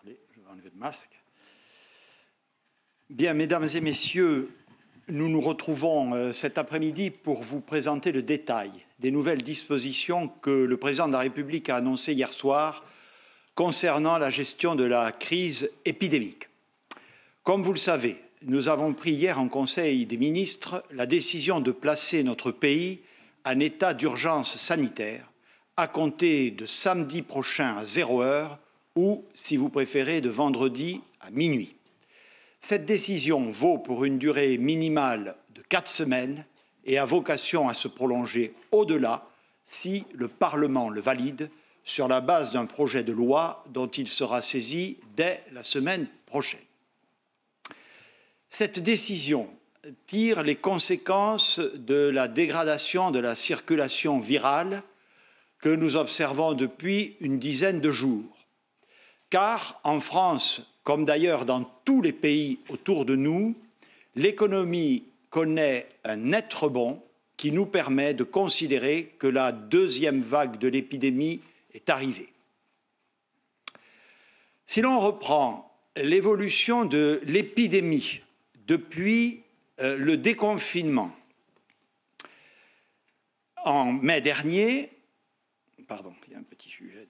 parler, je vais enlever le masque. Bien, mesdames et messieurs, nous nous retrouvons cet après-midi pour vous présenter le détail des nouvelles dispositions que le président de la République a annoncées hier soir concernant la gestion de la crise épidémique. Comme vous le savez, nous avons pris hier en Conseil des ministres la décision de placer notre pays en état d'urgence sanitaire à compter de samedi prochain à 0 heure ou, si vous préférez, de vendredi à minuit. Cette décision vaut pour une durée minimale de 4 semaines et a vocation à se prolonger au-delà si le Parlement le valide sur la base d'un projet de loi dont il sera saisi dès la semaine prochaine. Cette décision tire les conséquences de la dégradation de la circulation virale que nous observons depuis une dizaine de jours. Car en France, comme d'ailleurs dans tous les pays autour de nous, l'économie connaît un net rebond qui nous permet de considérer que la deuxième vague de l'épidémie est arrivée. Si l'on reprend l'évolution de l'épidémie depuis le déconfinement en mai dernier, il y a un petit sujet.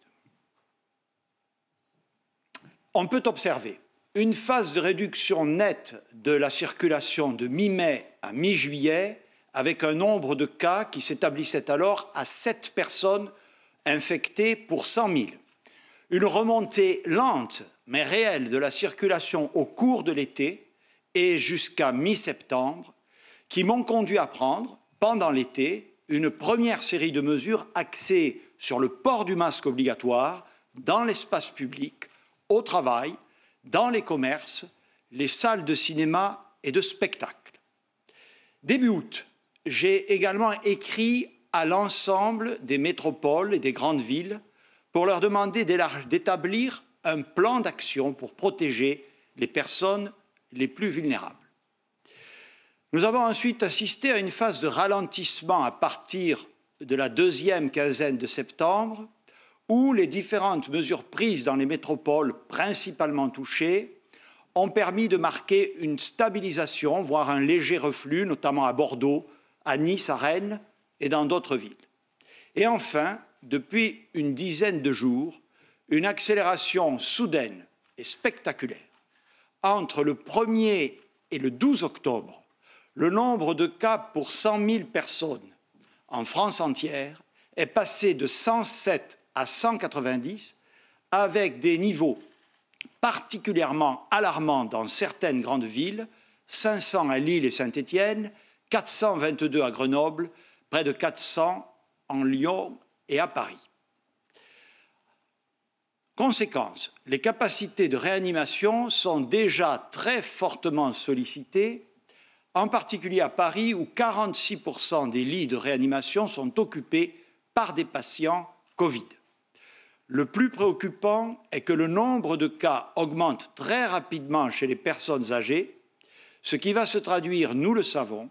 On peut observer une phase de réduction nette de la circulation de mi-mai à mi-juillet avec un nombre de cas qui s'établissait alors à 7 personnes infectées pour 100 000. Une remontée lente mais réelle de la circulation au cours de l'été et jusqu'à mi-septembre qui m'ont conduit à prendre, pendant l'été, une première série de mesures axées sur le port du masque obligatoire dans l'espace public, au travail, dans les commerces, les salles de cinéma et de spectacle. Début août, j'ai également écrit à l'ensemble des métropoles et des grandes villes pour leur demander d'établir un plan d'action pour protéger les personnes les plus vulnérables. Nous avons ensuite assisté à une phase de ralentissement à partir de la deuxième quinzaine de septembre, où les différentes mesures prises dans les métropoles principalement touchées ont permis de marquer une stabilisation, voire un léger reflux, notamment à Bordeaux, à Nice, à Rennes et dans d'autres villes. Et enfin, depuis une dizaine de jours, une accélération soudaine et spectaculaire. Entre le 1er et le 12 octobre, le nombre de cas pour 100 000 personnes en France entière est passé de 107 à 190, avec des niveaux particulièrement alarmants dans certaines grandes villes, 500 à Lille et Saint-Étienne, 422 à Grenoble, près de 400 en Lyon et à Paris. Conséquence, les capacités de réanimation sont déjà très fortement sollicitées, en particulier à Paris où 46% des lits de réanimation sont occupés par des patients Covid. Le plus préoccupant est que le nombre de cas augmente très rapidement chez les personnes âgées, ce qui va se traduire, nous le savons,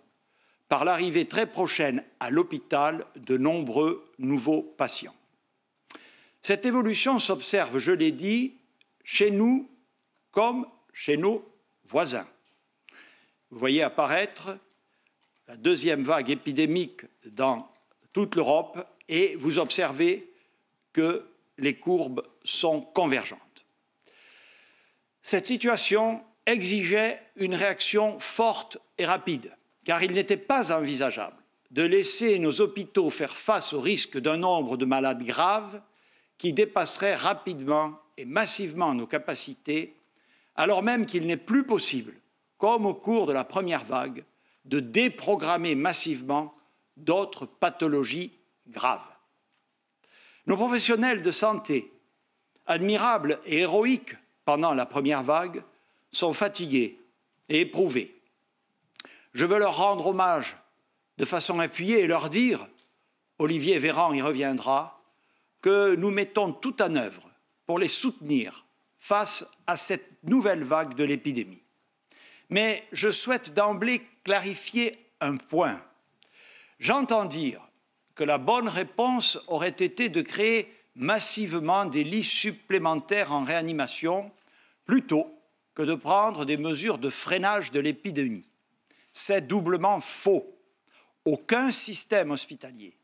par l'arrivée très prochaine à l'hôpital de nombreux nouveaux patients. Cette évolution s'observe, je l'ai dit, chez nous comme chez nos voisins. Vous voyez apparaître la deuxième vague épidémique dans toute l'Europe et vous observez que les courbes sont convergentes. Cette situation exigeait une réaction forte et rapide, car il n'était pas envisageable de laisser nos hôpitaux faire face au risque d'un nombre de malades graves qui dépasserait rapidement et massivement nos capacités, alors même qu'il n'est plus possible, comme au cours de la première vague, de déprogrammer massivement d'autres pathologies graves. Nos professionnels de santé, admirables et héroïques pendant la première vague, sont fatigués et éprouvés. Je veux leur rendre hommage de façon appuyée et leur dire, Olivier Véran y reviendra, que nous mettons tout en œuvre pour les soutenir face à cette nouvelle vague de l'épidémie. Mais je souhaite d'emblée clarifier un point. J'entends dire que la bonne réponse aurait été de créer massivement des lits supplémentaires en réanimation plutôt que de prendre des mesures de freinage de l'épidémie. C'est doublement faux. Aucun système hospitalier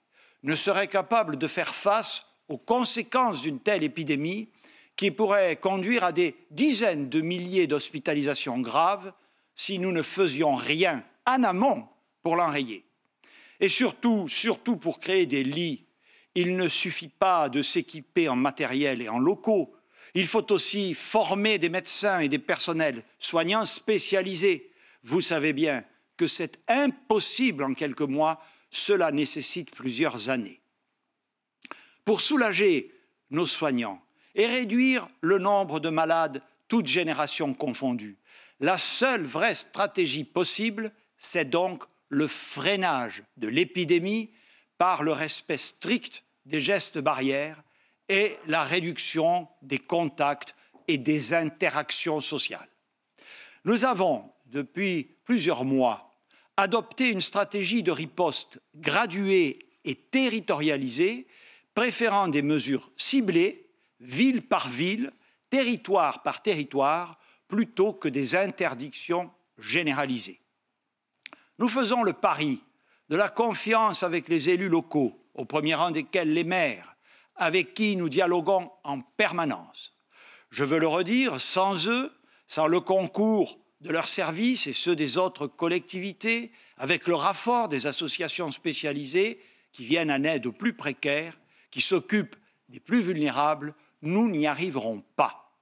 ne serait capable de faire face aux conséquences d'une telle épidémie qui pourrait conduire à des dizaines de milliers d'hospitalisations graves si nous ne faisions rien en amont pour l'enrayer. Et surtout pour créer des lits, il ne suffit pas de s'équiper en matériel et en locaux. Il faut aussi former des médecins et des personnels soignants spécialisés. Vous savez bien que c'est impossible en quelques mois, cela nécessite plusieurs années. Pour soulager nos soignants et réduire le nombre de malades, toutes générations confondues, la seule vraie stratégie possible, c'est donc le freinage de l'épidémie par le respect strict des gestes barrières et la réduction des contacts et des interactions sociales. Nous avons, depuis plusieurs mois, adopté une stratégie de riposte graduée et territorialisée, préférant des mesures ciblées, ville par ville, territoire par territoire, plutôt que des interdictions généralisées. Nous faisons le pari de la confiance avec les élus locaux, au premier rang desquels les maires, avec qui nous dialoguons en permanence. Je veux le redire, sans eux, sans le concours de leurs services et ceux des autres collectivités, avec le renfort des associations spécialisées qui viennent en aide aux plus précaires, qui s'occupent des plus vulnérables, nous n'y arriverons pas.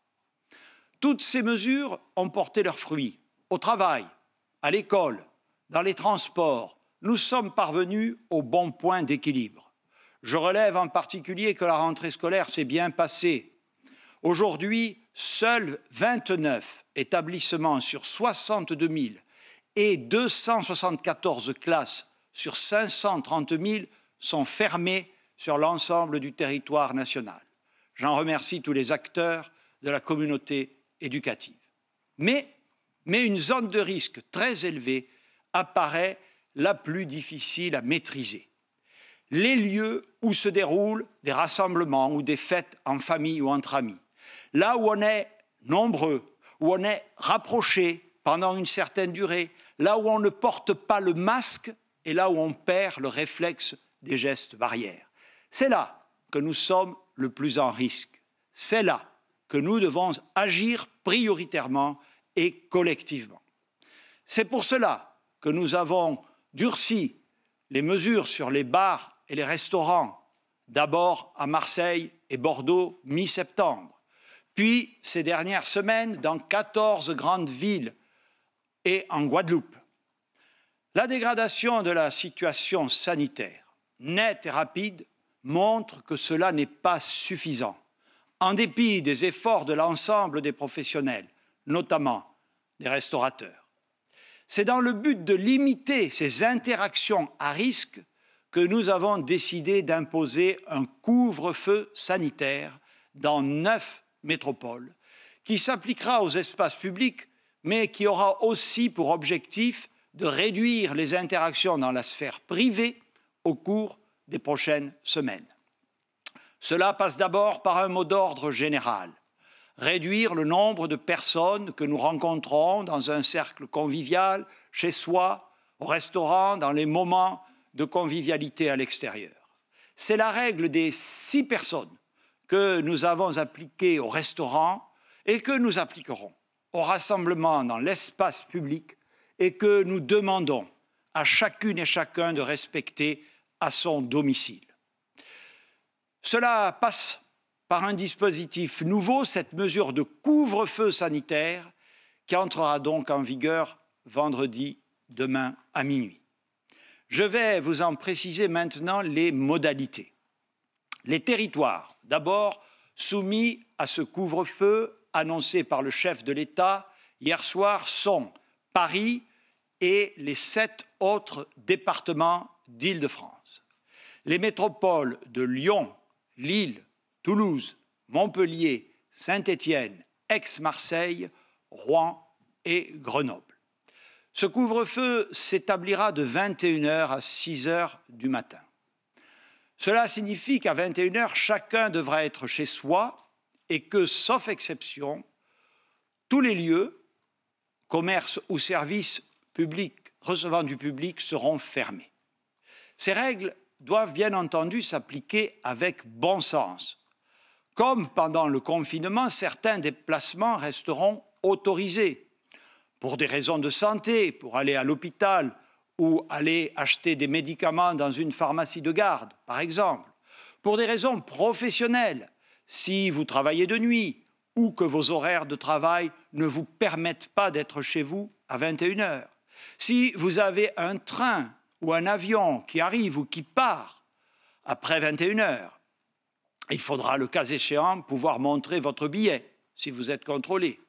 Toutes ces mesures ont porté leurs fruits. Au travail, à l'école, dans les transports, nous sommes parvenus au bon point d'équilibre. Je relève en particulier que la rentrée scolaire s'est bien passée. Aujourd'hui, seuls 29 établissements sur 62 000 et 274 classes sur 530 000 sont fermés sur l'ensemble du territoire national. J'en remercie tous les acteurs de la communauté éducative. Mais une zone de risque très élevée apparaît la plus difficile à maîtriser. Les lieux où se déroulent des rassemblements ou des fêtes en famille ou entre amis. Là où on est nombreux, où on est rapprochés pendant une certaine durée, là où on ne porte pas le masque et là où on perd le réflexe des gestes barrières. C'est là que nous sommes le plus en risque. C'est là que nous devons agir prioritairement et collectivement. C'est pour cela que nous avons durci les mesures sur les bars et les restaurants, d'abord à Marseille et Bordeaux mi-septembre, puis ces dernières semaines dans 14 grandes villes et en Guadeloupe. La dégradation de la situation sanitaire, nette et rapide, montre que cela n'est pas suffisant, en dépit des efforts de l'ensemble des professionnels, notamment des restaurateurs. C'est dans le but de limiter ces interactions à risque que nous avons décidé d'imposer un couvre-feu sanitaire dans 9 métropoles, qui s'appliquera aux espaces publics, mais qui aura aussi pour objectif de réduire les interactions dans la sphère privée au cours des prochaines semaines. Cela passe d'abord par un mot d'ordre général. Réduire le nombre de personnes que nous rencontrons dans un cercle convivial, chez soi, au restaurant, dans les moments de convivialité à l'extérieur. C'est la règle des 6 personnes que nous avons appliquée au restaurant et que nous appliquerons au rassemblement dans l'espace public et que nous demandons à chacune et chacun de respecter à son domicile. Cela passe par un dispositif nouveau, cette mesure de couvre-feu sanitaire qui entrera donc en vigueur vendredi, demain à minuit. Je vais vous en préciser maintenant les modalités. Les territoires, d'abord soumis à ce couvre-feu annoncé par le chef de l'État hier soir, sont Paris et les 7 autres départements d'Île-de-France. Les métropoles de Lyon, Lille, Toulouse, Montpellier, Saint-Étienne, Aix-Marseille, Rouen et Grenoble. Ce couvre-feu s'établira de 21h à 6h du matin. Cela signifie qu'à 21h, chacun devra être chez soi et que, sauf exception, tous les lieux, commerces ou services publics recevant du public seront fermés. Ces règles doivent bien entendu s'appliquer avec bon sens. Comme pendant le confinement, certains déplacements resteront autorisés pour des raisons de santé, pour aller à l'hôpital ou aller acheter des médicaments dans une pharmacie de garde, par exemple, pour des raisons professionnelles, si vous travaillez de nuit ou que vos horaires de travail ne vous permettent pas d'être chez vous à 21 heures, si vous avez un train ou un avion qui arrive ou qui part après 21 heures, il faudra, le cas échéant, pouvoir montrer votre billet si vous êtes contrôlé.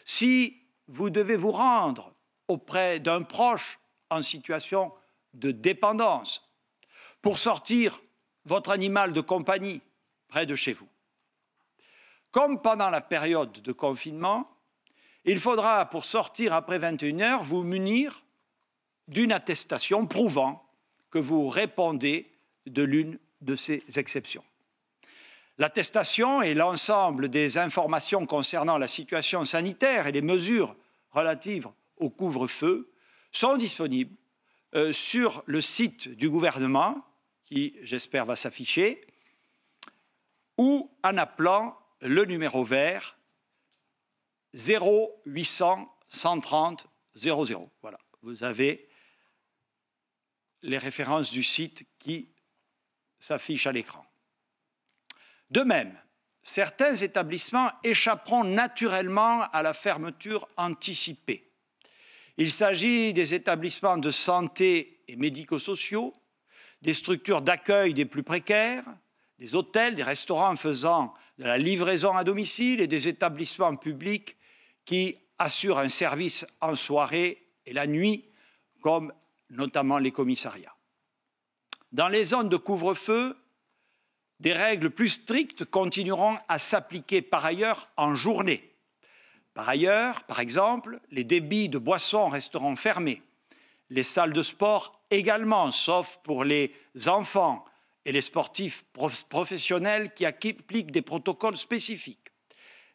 Si vous devez vous rendre auprès d'un proche en situation de dépendance pour sortir votre animal de compagnie près de chez vous. Comme pendant la période de confinement, il faudra, pour sortir après 21 heures, vous munir d'une attestation prouvant que vous répondez de l'une de ces exceptions. L'attestation et l'ensemble des informations concernant la situation sanitaire et les mesures relatives au couvre-feu sont disponibles sur le site du gouvernement, qui, j'espère, va s'afficher, ou en appelant le numéro vert 0800 130 00. Voilà, vous avez les références du site qui s'affichent à l'écran. De même, certains établissements échapperont naturellement à la fermeture anticipée. Il s'agit des établissements de santé et médico-sociaux, des structures d'accueil des plus précaires, des hôtels, des restaurants faisant de la livraison à domicile et des établissements publics qui assurent un service en soirée et la nuit, comme notamment les commissariats. Dans les zones de couvre-feu, des règles plus strictes continueront à s'appliquer par ailleurs en journée. Par ailleurs, par exemple, les débits de boissons resteront fermés. Les salles de sport également, sauf pour les enfants et les sportifs professionnels qui appliquent des protocoles spécifiques.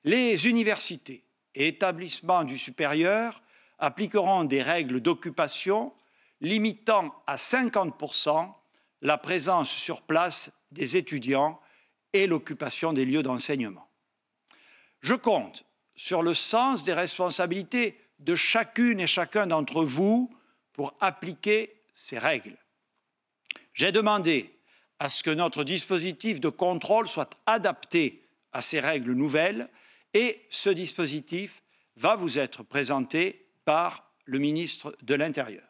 Les universités et établissements du supérieur appliqueront des règles d'occupation limitant à 50% la présence sur place des étudiants et l'occupation des lieux d'enseignement. Je compte sur le sens des responsabilités de chacune et chacun d'entre vous pour appliquer ces règles. J'ai demandé à ce que notre dispositif de contrôle soit adapté à ces règles nouvelles et ce dispositif va vous être présenté par le ministre de l'Intérieur.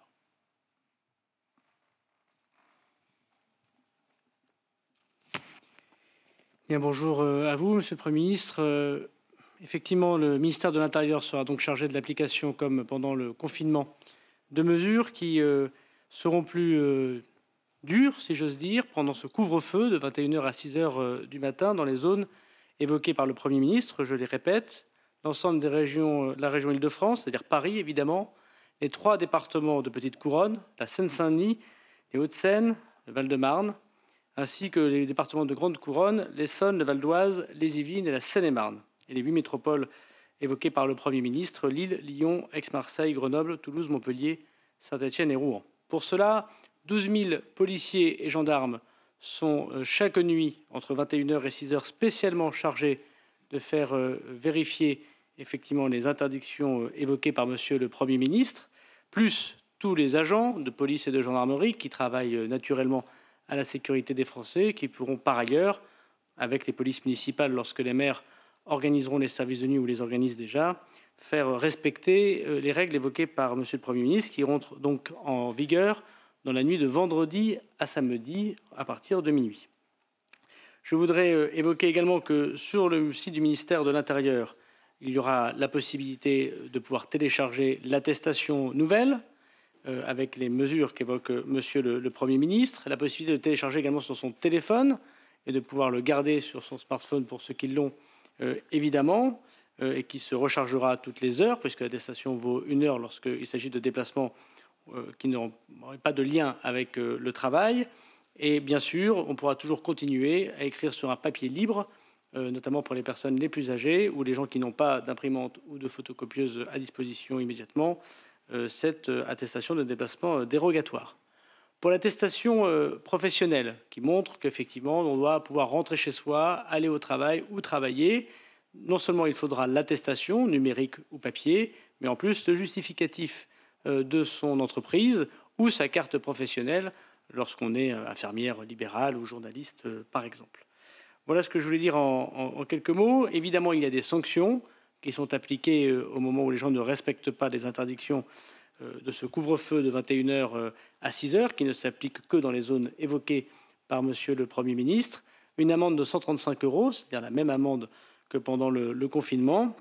Bien, bonjour à vous, Monsieur le Premier ministre. Effectivement, le ministère de l'Intérieur sera donc chargé de l'application, comme pendant le confinement, de mesures qui seront plus dures, si j'ose dire, pendant ce couvre-feu de 21 h à 6 h du matin dans les zones évoquées par le Premier ministre. Je les répète, l'ensemble des régions, la région Île-de-France, c'est-à-dire Paris évidemment, les 3 départements de Petite Couronne, la Seine-Saint-Denis, les Hauts-de-Seine, le Val-de-Marne, ainsi que les départements de Grande Couronne, l'Essonne, le Val d'Oise, les Yvelines et la Seine-et-Marne. Et les 8 métropoles évoquées par le Premier ministre, Lille, Lyon, Aix-Marseille, Grenoble, Toulouse, Montpellier, Saint-Étienne et Rouen. Pour cela, 12 000 policiers et gendarmes sont chaque nuit, entre 21 h et 6 h, spécialement chargés de faire vérifier effectivement les interdictions évoquées par Monsieur le Premier ministre, plus tous les agents de police et de gendarmerie qui travaillent naturellement à la sécurité des Français, qui pourront par ailleurs, avec les polices municipales, lorsque les maires organiseront les services de nuit ou les organisent déjà, faire respecter les règles évoquées par Monsieur le Premier ministre, qui rentrent donc en vigueur dans la nuit de vendredi à samedi à partir de minuit. Je voudrais évoquer également que sur le site du ministère de l'Intérieur, il y aura la possibilité de pouvoir télécharger l'attestation nouvelle, avec les mesures qu'évoque Monsieur le Premier ministre, la possibilité de télécharger également sur son téléphone et de pouvoir le garder sur son smartphone pour ceux qui l'ont, évidemment, et qui se rechargera toutes les heures, puisque l'attestation vaut 1 heure lorsqu'il s'agit de déplacements qui n'auraient pas de lien avec le travail. Et bien sûr, on pourra toujours continuer à écrire sur un papier libre notamment pour les personnes les plus âgées ou les gens qui n'ont pas d'imprimante ou de photocopieuse à disposition immédiatement, cette attestation de déplacement dérogatoire. Pour l'attestation professionnelle, qui montre qu'effectivement, on doit pouvoir rentrer chez soi, aller au travail ou travailler, non seulement il faudra l'attestation, numérique ou papier, mais en plus le justificatif de son entreprise ou sa carte professionnelle lorsqu'on est infirmière libérale ou journaliste, par exemple. Voilà ce que je voulais dire en quelques mots. Évidemment, il y a des sanctions qui sont appliquées au moment où les gens ne respectent pas les interdictions de ce couvre-feu de 21 h à 6 h, qui ne s'applique que dans les zones évoquées par Monsieur le Premier ministre. Une amende de 135 €, c'est-à-dire la même amende que pendant le confinement.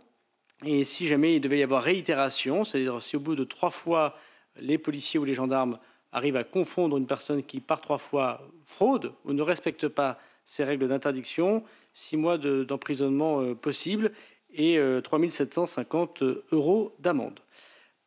Et si jamais il devait y avoir réitération, c'est-à-dire si au bout de 3 fois, les policiers ou les gendarmes arrivent à confondre une personne qui, par 3 fois, fraude ou ne respecte pas ces règles d'interdiction, 6 mois d'emprisonnement possible et 3 750 € d'amende.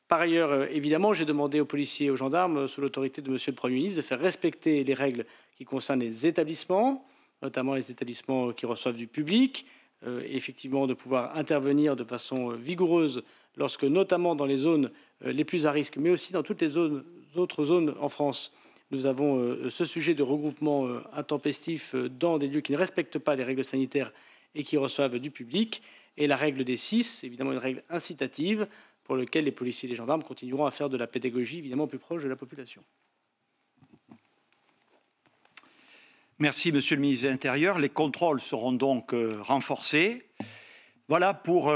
Par ailleurs, évidemment, j'ai demandé aux policiers et aux gendarmes, sous l'autorité de Monsieur le Premier ministre, de faire respecter les règles qui concernent les établissements, notamment les établissements qui reçoivent du public, et effectivement de pouvoir intervenir de façon vigoureuse lorsque, notamment dans les zones les plus à risque, mais aussi dans toutes les autres zones en France, nous avons ce sujet de regroupement intempestif dans des lieux qui ne respectent pas les règles sanitaires et qui reçoivent du public. Et la règle des 6, évidemment une règle incitative, pour lequel les policiers et les gendarmes continueront à faire de la pédagogie, évidemment, plus proche de la population. Merci, Monsieur le ministre de l'Intérieur. Les contrôles seront donc renforcés. Voilà pour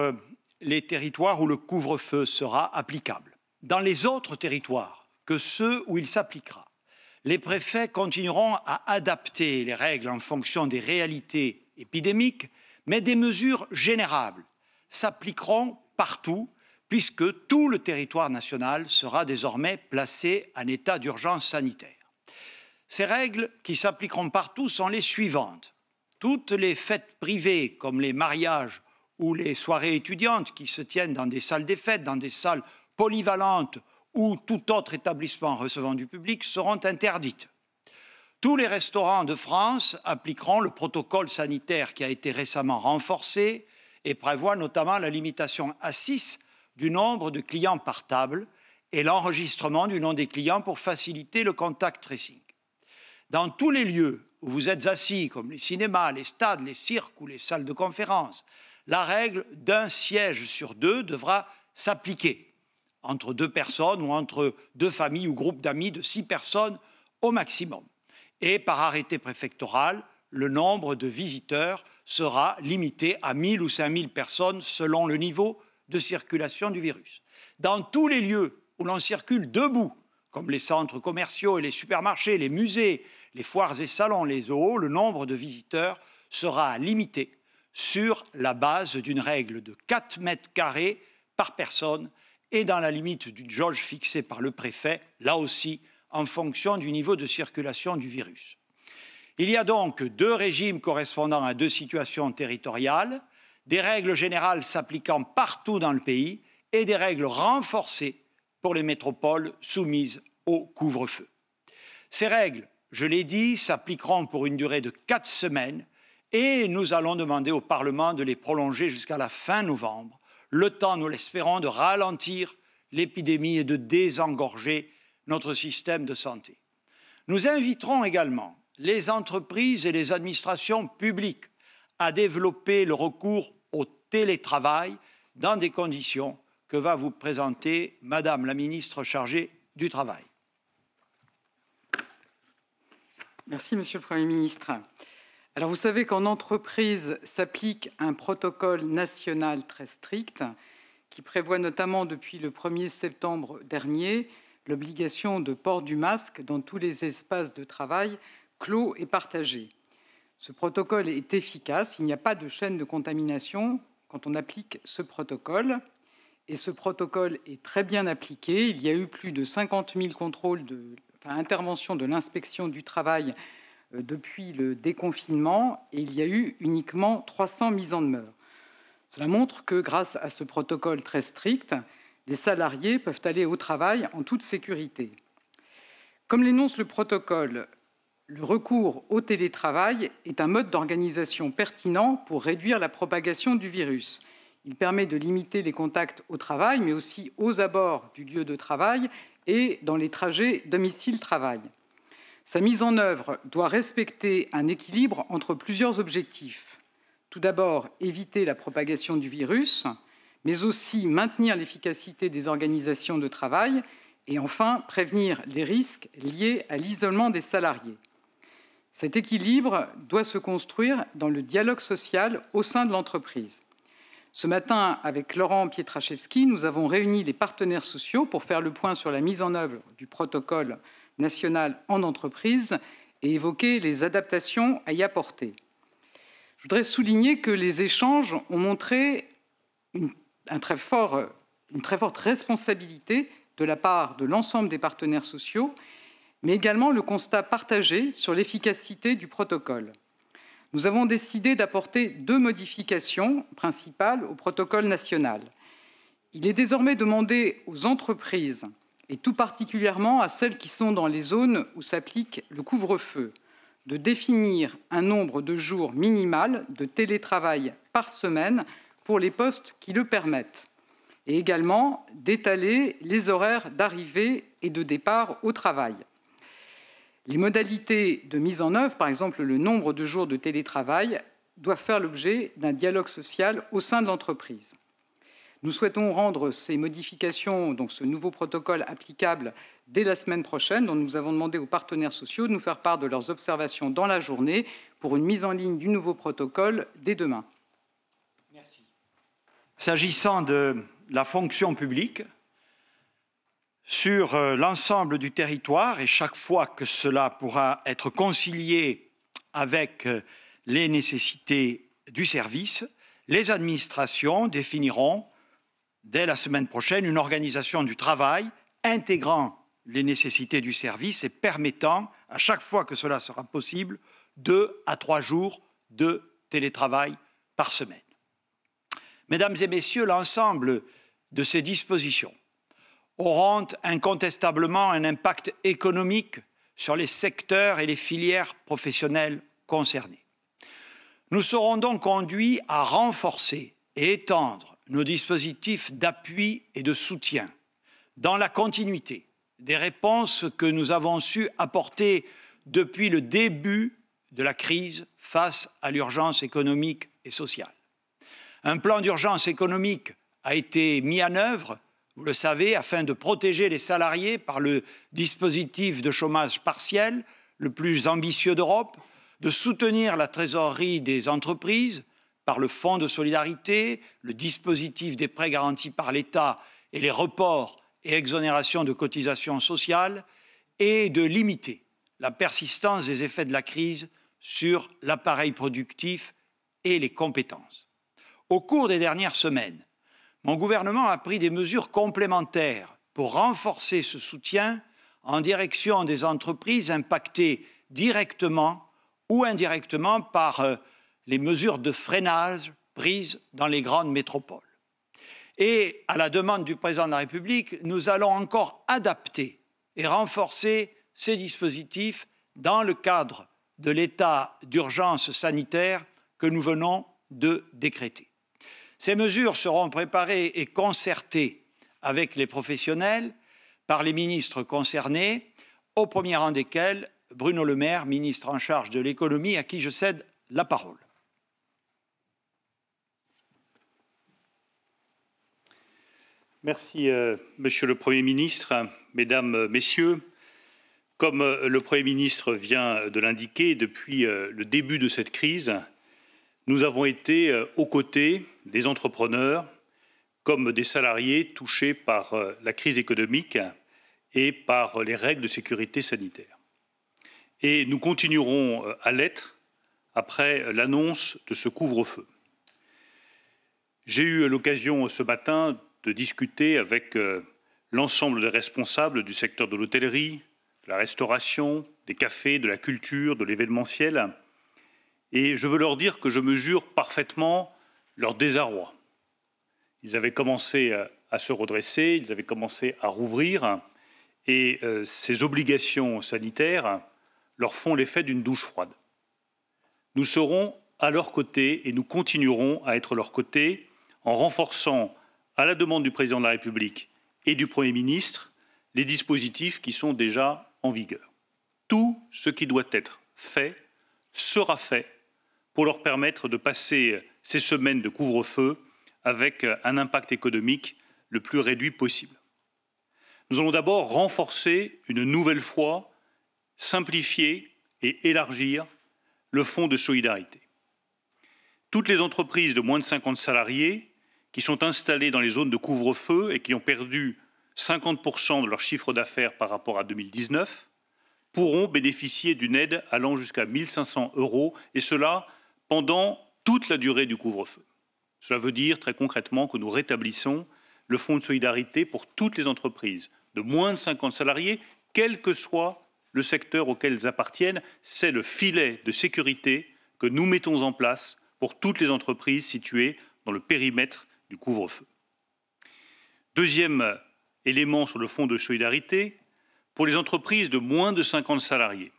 les territoires où le couvre-feu sera applicable. Dans les autres territoires que ceux où il s'appliquera, les préfets continueront à adapter les règles en fonction des réalités épidémiques, mais des mesures générales s'appliqueront partout, puisque tout le territoire national sera désormais placé en état d'urgence sanitaire. Ces règles qui s'appliqueront partout sont les suivantes. Toutes les fêtes privées, comme les mariages ou les soirées étudiantes qui se tiennent dans des salles des fêtes, dans des salles polyvalentes ou tout autre établissement recevant du public, seront interdites. Tous les restaurants de France appliqueront le protocole sanitaire qui a été récemment renforcé et prévoit notamment la limitation à 6 du nombre de clients par table et l'enregistrement du nom des clients pour faciliter le contact tracing. Dans tous les lieux où vous êtes assis, comme les cinémas, les stades, les cirques ou les salles de conférence, la règle d'un siège sur 2 devra s'appliquer entre 2 personnes ou entre 2 familles ou groupes d'amis de 6 personnes au maximum. Et par arrêté préfectoral, le nombre de visiteurs sera limité à 1 000 ou 5 000 personnes selon le niveau de circulation du virus. Dans tous les lieux où l'on circule debout, comme les centres commerciaux et les supermarchés, les musées, les foires et salons, les zoos, le nombre de visiteurs sera limité sur la base d'une règle de 4 mètres carrés par personne et dans la limite d'une jauge fixée par le préfet, là aussi en fonction du niveau de circulation du virus. Il y a donc 2 régimes correspondant à 2 situations territoriales, des règles générales s'appliquant partout dans le pays et des règles renforcées pour les métropoles soumises au couvre-feu. Ces règles, je l'ai dit, s'appliqueront pour une durée de 4 semaines et nous allons demander au Parlement de les prolonger jusqu'à la fin novembre, le temps, nous l'espérons, de ralentir l'épidémie et de désengorger notre système de santé. Nous inviterons également les entreprises et les administrations publiques à développer le recours au télétravail dans des conditions que va vous présenter Madame la ministre chargée du Travail. Merci, Monsieur le Premier ministre. Alors, vous savez qu'en entreprise s'applique un protocole national très strict qui prévoit notamment depuis le 1er septembre dernier l'obligation de port du masque dans tous les espaces de travail clos et partagés. Ce protocole est efficace, il n'y a pas de chaîne de contamination quand on applique ce protocole. Et ce protocole est très bien appliqué. Il y a eu plus de 50 000 contrôles, interventions de l'inspection du travail depuis le déconfinement et il y a eu uniquement 300 mises en demeure. Cela montre que grâce à ce protocole très strict, les salariés peuvent aller au travail en toute sécurité. Comme l'énonce le protocole, le recours au télétravail est un mode d'organisation pertinent pour réduire la propagation du virus. Il permet de limiter les contacts au travail, mais aussi aux abords du lieu de travail et dans les trajets domicile-travail. Sa mise en œuvre doit respecter un équilibre entre plusieurs objectifs. Tout d'abord, éviter la propagation du virus, mais aussi maintenir l'efficacité des organisations de travail et enfin prévenir les risques liés à l'isolement des salariés. Cet équilibre doit se construire dans le dialogue social au sein de l'entreprise. Ce matin, avec Laurent Pietraszewski, nous avons réuni les partenaires sociaux pour faire le point sur la mise en œuvre du protocole national en entreprise et évoquer les adaptations à y apporter. Je voudrais souligner que les échanges ont montré une très forte responsabilité de la part de l'ensemble des partenaires sociaux, mais également le constat partagé sur l'efficacité du protocole. Nous avons décidé d'apporter 2 modifications principales au protocole national. Il est désormais demandé aux entreprises, et tout particulièrement à celles qui sont dans les zones où s'applique le couvre-feu, de définir un nombre de jours minimal de télétravail par semaine pour les postes qui le permettent, et également d'étaler les horaires d'arrivée et de départ au travail. Les modalités de mise en œuvre, par exemple le nombre de jours de télétravail, doivent faire l'objet d'un dialogue social au sein de l'entreprise. Nous souhaitons rendre ces modifications, donc ce nouveau protocole, applicable dès la semaine prochaine, dont nous avons demandé aux partenaires sociaux de nous faire part de leurs observations dans la journée pour une mise en ligne du nouveau protocole dès demain. Merci. S'agissant de la fonction publique, sur l'ensemble du territoire, et chaque fois que cela pourra être concilié avec les nécessités du service, les administrations définiront dès la semaine prochaine une organisation du travail intégrant les nécessités du service et permettant, à chaque fois que cela sera possible, 2 à 3 jours de télétravail par semaine. Mesdames et messieurs, l'ensemble de ces dispositions auront incontestablement un impact économique sur les secteurs et les filières professionnelles concernés. Nous serons donc conduits à renforcer et étendre nos dispositifs d'appui et de soutien dans la continuité des réponses que nous avons su apporter depuis le début de la crise face à l'urgence économique et sociale. Un plan d'urgence économique a été mis en œuvre, vous le savez, afin de protéger les salariés par le dispositif de chômage partiel le plus ambitieux d'Europe, de soutenir la trésorerie des entreprises par le fonds de solidarité, le dispositif des prêts garantis par l'État et les reports et exonérations de cotisations sociales, et de limiter la persistance des effets de la crise sur l'appareil productif et les compétences. Au cours des dernières semaines, mon gouvernement a pris des mesures complémentaires pour renforcer ce soutien en direction des entreprises impactées directement ou indirectement par les mesures de freinage prises dans les grandes métropoles. Et à la demande du président de la République, nous allons encore adapter et renforcer ces dispositifs dans le cadre de l'état d'urgence sanitaire que nous venons de décréter. Ces mesures seront préparées et concertées avec les professionnels par les ministres concernés, au premier rang desquels Bruno Le Maire, ministre en charge de l'économie, à qui je cède la parole. Merci, Monsieur le Premier ministre, Mesdames, Messieurs. Comme le Premier ministre vient de l'indiquer, depuis le début de cette crise, nous avons été aux côtés des entrepreneurs comme des salariés touchés par la crise économique et par les règles de sécurité sanitaire. Et nous continuerons à l'être après l'annonce de ce couvre-feu. J'ai eu l'occasion ce matin de discuter avec l'ensemble des responsables du secteur de l'hôtellerie, de la restauration, des cafés, de la culture, de l'événementiel. Et je veux leur dire que je mesure parfaitement leur désarroi. Ils avaient commencé à se redresser, ils avaient commencé à rouvrir, et ces obligations sanitaires leur font l'effet d'une douche froide. Nous serons à leur côté et nous continuerons à être à leur côté en renforçant, à la demande du Président de la République et du Premier ministre, les dispositifs qui sont déjà en vigueur. Tout ce qui doit être fait sera fait pour leur permettre de passer ces semaines de couvre-feu avec un impact économique le plus réduit possible. Nous allons d'abord renforcer une nouvelle fois, simplifier et élargir le fonds de solidarité. Toutes les entreprises de moins de 50 salariés qui sont installées dans les zones de couvre-feu et qui ont perdu 50% de leur chiffre d'affaires par rapport à 2019 pourront bénéficier d'une aide allant jusqu'à 1 500 €, et cela pendant toute la durée du couvre-feu. Cela veut dire très concrètement que nous rétablissons le fonds de solidarité pour toutes les entreprises de moins de 50 salariés, quel que soit le secteur auquel elles appartiennent. C'est le filet de sécurité que nous mettons en place pour toutes les entreprises situées dans le périmètre du couvre-feu. Deuxième élément sur le fonds de solidarité, pour les entreprises de moins de 50 salariés,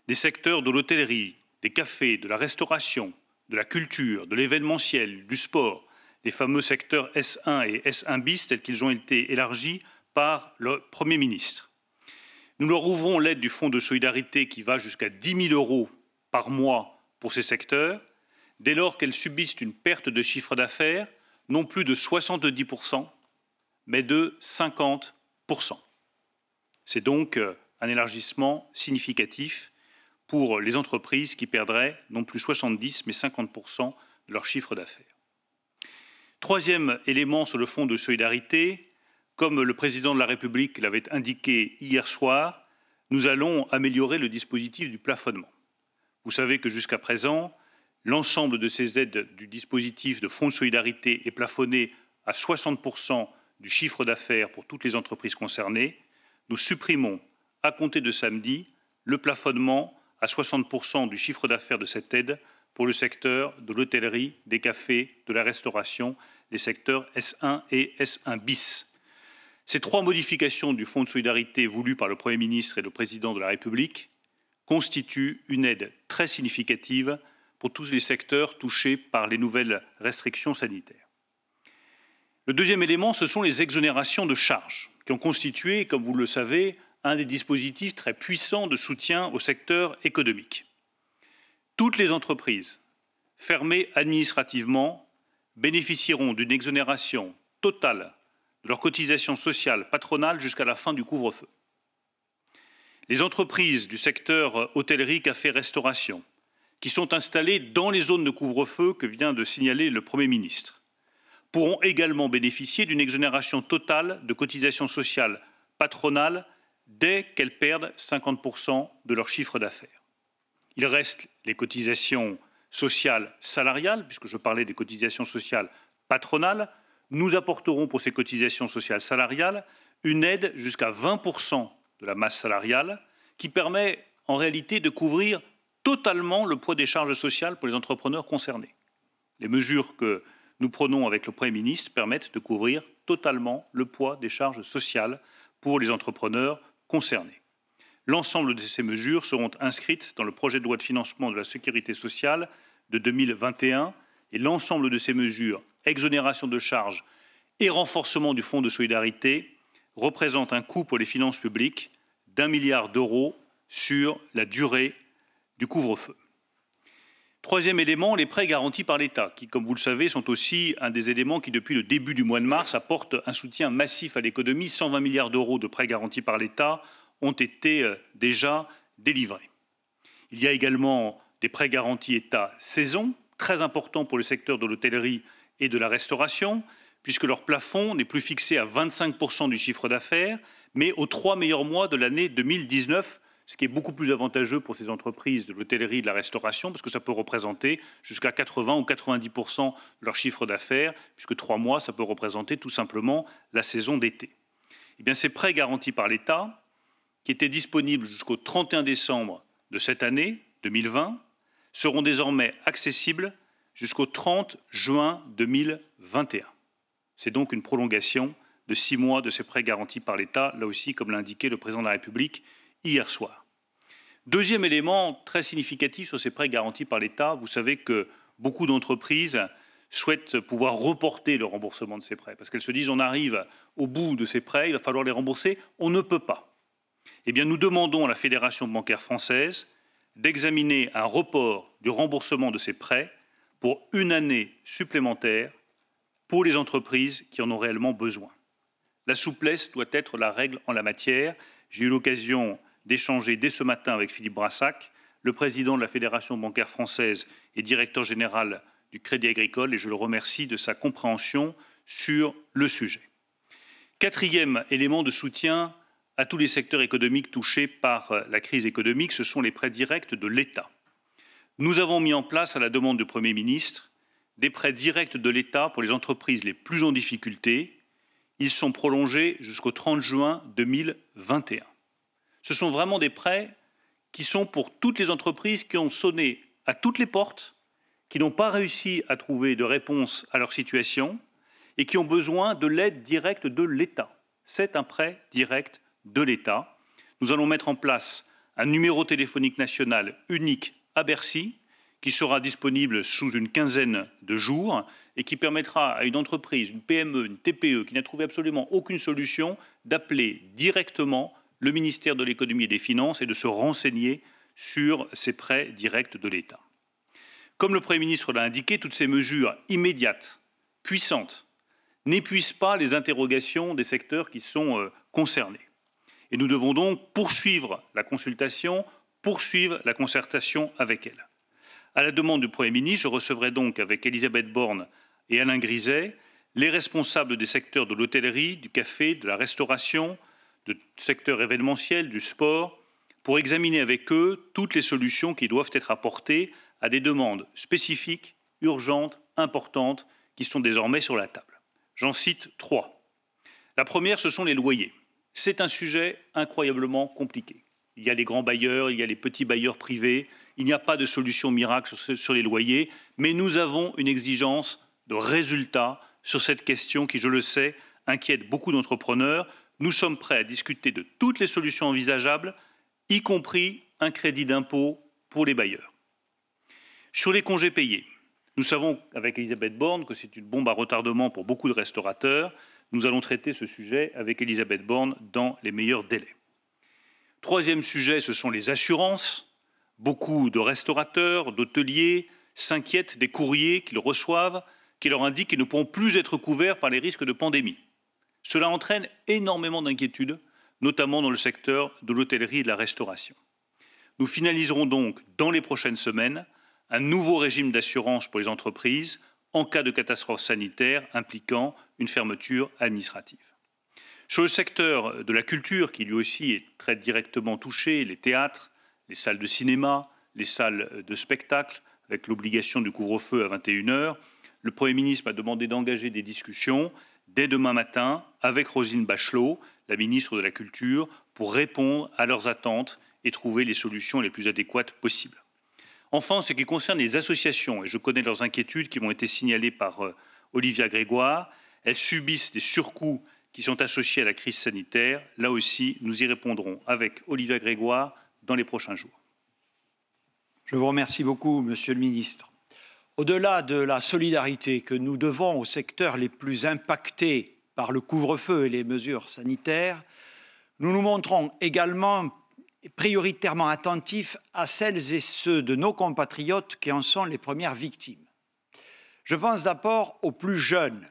des secteurs de l'hôtellerie, des cafés, de la restauration, de la culture, de l'événementiel, du sport, les fameux secteurs S1 et S1 bis tels qu'ils ont été élargis par le Premier ministre. Nous leur ouvrons l'aide du fonds de solidarité qui va jusqu'à 10 000 € par mois pour ces secteurs, dès lors qu'elles subissent une perte de chiffre d'affaires, non plus de 70%, mais de 50%. C'est donc un élargissement significatif pour les entreprises qui perdraient non plus 70, mais 50% de leur chiffre d'affaires. Troisième élément sur le fonds de solidarité, comme le Président de la République l'avait indiqué hier soir, nous allons améliorer le dispositif du plafonnement. Vous savez que jusqu'à présent, l'ensemble de ces aides du dispositif de fonds de solidarité est plafonné à 60% du chiffre d'affaires pour toutes les entreprises concernées. Nous supprimons, à compter de samedi, le plafonnement à 60% du chiffre d'affaires de cette aide pour le secteur de l'hôtellerie, des cafés, de la restauration, les secteurs S1 et S1 bis. Ces trois modifications du fonds de solidarité voulues par le Premier ministre et le Président de la République constituent une aide très significative pour tous les secteurs touchés par les nouvelles restrictions sanitaires. Le deuxième élément, ce sont les exonérations de charges, qui ont constitué, comme vous le savez, un des dispositifs très puissants de soutien au secteur économique. Toutes les entreprises fermées administrativement bénéficieront d'une exonération totale de leur cotisation sociale patronale jusqu'à la fin du couvre-feu. Les entreprises du secteur hôtellerie, café, restauration, qui sont installées dans les zones de couvre-feu que vient de signaler le Premier ministre, pourront également bénéficier d'une exonération totale de cotisation sociale patronale dès qu'elles perdent 50% de leur chiffre d'affaires. Il reste les cotisations sociales salariales, puisque je parlais des cotisations sociales patronales. Nous apporterons pour ces cotisations sociales salariales une aide jusqu'à 20% de la masse salariale qui permet en réalité de couvrir totalement le poids des charges sociales pour les entrepreneurs concernés. Les mesures que nous prenons avec le Premier ministre permettent de couvrir totalement le poids des charges sociales pour les entrepreneurs concernés. L'ensemble de ces mesures seront inscrites dans le projet de loi de financement de la sécurité sociale de 2021 et l'ensemble de ces mesures, exonération de charges et renforcement du fonds de solidarité, représentent un coût pour les finances publiques d'1 milliard d'euros sur la durée du couvre-feu. Troisième élément, les prêts garantis par l'État, qui, comme vous le savez, sont aussi un des éléments qui, depuis le début du mois de mars, apportent un soutien massif à l'économie. 120 milliards d'euros de prêts garantis par l'État ont été déjà délivrés. Il y a également des prêts garantis État saison, très importants pour le secteur de l'hôtellerie et de la restauration, puisque leur plafond n'est plus fixé à 25% du chiffre d'affaires, mais aux 3 meilleurs mois de l'année 2019, ce qui est beaucoup plus avantageux pour ces entreprises de l'hôtellerie et de la restauration, parce que ça peut représenter jusqu'à 80 ou 90% de leur chiffre d'affaires, puisque 3 mois, ça peut représenter tout simplement la saison d'été. Eh bien, ces prêts garantis par l'État, qui étaient disponibles jusqu'au 31 décembre de cette année, 2020, seront désormais accessibles jusqu'au 30 juin 2021. C'est donc une prolongation de 6 mois de ces prêts garantis par l'État, là aussi, comme l'a indiqué le Président de la République hier soir. Deuxième élément très significatif sur ces prêts garantis par l'État, vous savez que beaucoup d'entreprises souhaitent pouvoir reporter le remboursement de ces prêts parce qu'elles se disent on arrive au bout de ces prêts, il va falloir les rembourser, on ne peut pas. Eh bien, nous demandons à la Fédération bancaire française d'examiner un report du remboursement de ces prêts pour une année supplémentaire pour les entreprises qui en ont réellement besoin. La souplesse doit être la règle en la matière. J'ai eu l'occasion d'échanger dès ce matin avec Philippe Brassac, le président de la Fédération bancaire française et directeur général du Crédit Agricole, et je le remercie de sa compréhension sur le sujet. Quatrième élément de soutien à tous les secteurs économiques touchés par la crise économique, ce sont les prêts directs de l'État. Nous avons mis en place, à la demande du Premier ministre, des prêts directs de l'État pour les entreprises les plus en difficulté. Ils sont prolongés jusqu'au 30 juin 2021. Ce sont vraiment des prêts qui sont pour toutes les entreprises qui ont sonné à toutes les portes, qui n'ont pas réussi à trouver de réponse à leur situation et qui ont besoin de l'aide directe de l'État. C'est un prêt direct de l'État. Nous allons mettre en place un numéro téléphonique national unique à Bercy qui sera disponible sous une quinzaine de jours et qui permettra à une entreprise, une PME, une TPE qui n'a trouvé absolument aucune solution d'appeler directement le ministère de l'économie et des finances et de se renseigner sur ces prêts directs de l'État. Comme le Premier ministre l'a indiqué, toutes ces mesures immédiates, puissantes, n'épuisent pas les interrogations des secteurs qui sont concernés. Et nous devons donc poursuivre la consultation, poursuivre la concertation avec elle. À la demande du Premier ministre, je recevrai donc avec Elisabeth Borne et Alain Griset les responsables des secteurs de l'hôtellerie, du café, de la restauration, du secteur événementiel, du sport, pour examiner avec eux toutes les solutions qui doivent être apportées à des demandes spécifiques, urgentes, importantes, qui sont désormais sur la table. J'en cite 3. La première, ce sont les loyers. C'est un sujet incroyablement compliqué. Il y a les grands bailleurs, il y a les petits bailleurs privés, il n'y a pas de solution miracle sur les loyers, mais nous avons une exigence de résultats sur cette question qui, je le sais, inquiète beaucoup d'entrepreneurs. Nous sommes prêts à discuter de toutes les solutions envisageables, y compris un crédit d'impôt pour les bailleurs. Sur les congés payés, nous savons avec Elisabeth Borne que c'est une bombe à retardement pour beaucoup de restaurateurs. Nous allons traiter ce sujet avec Elisabeth Borne dans les meilleurs délais. Troisième sujet, ce sont les assurances. Beaucoup de restaurateurs, d'hôteliers s'inquiètent des courriers qu'ils reçoivent, qui leur indiquent qu'ils ne pourront plus être couverts par les risques de pandémie. Cela entraîne énormément d'inquiétudes, notamment dans le secteur de l'hôtellerie et de la restauration. Nous finaliserons donc dans les prochaines semaines un nouveau régime d'assurance pour les entreprises en cas de catastrophe sanitaire impliquant une fermeture administrative. Sur le secteur de la culture, qui lui aussi est très directement touché, les théâtres, les salles de cinéma, les salles de spectacle, avec l'obligation du couvre-feu à 21 h, le Premier ministre m'a demandé d'engager des discussions dès demain matin avec Roselyne Bachelot, la ministre de la Culture, pour répondre à leurs attentes et trouver les solutions les plus adéquates possibles. Enfin, en ce qui concerne les associations, et je connais leurs inquiétudes qui m'ont été signalées par Olivia Grégoire, elles subissent des surcoûts qui sont associés à la crise sanitaire. Là aussi, nous y répondrons avec Olivia Grégoire dans les prochains jours. Je vous remercie beaucoup, Monsieur le Ministre. Au-delà de la solidarité que nous devons aux secteurs les plus impactés par le couvre-feu et les mesures sanitaires, nous nous montrons également prioritairement attentifs à celles et ceux de nos compatriotes qui en sont les premières victimes. Je pense d'abord aux plus jeunes.